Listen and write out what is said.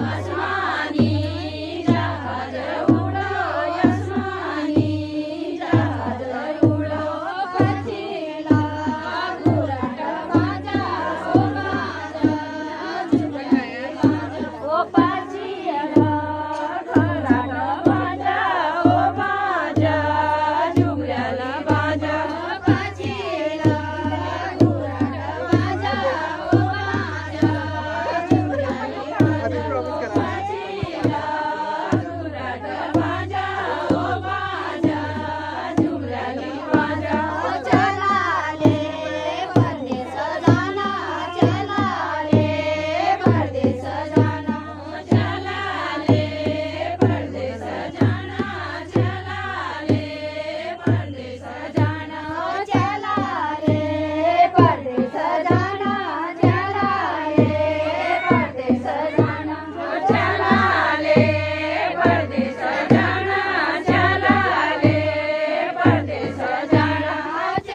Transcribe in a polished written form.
आसमानी जहाज उडो आसमानी जहाज उडो पछिल्लो घुराट बाजा ओ बाजा जुगले बाजा ओ पछिल्लो घुराट बाजा ओ बाजा जुगले बाजा पछिल्लो घुराट बाजा ओ बाजा जुगले बाजा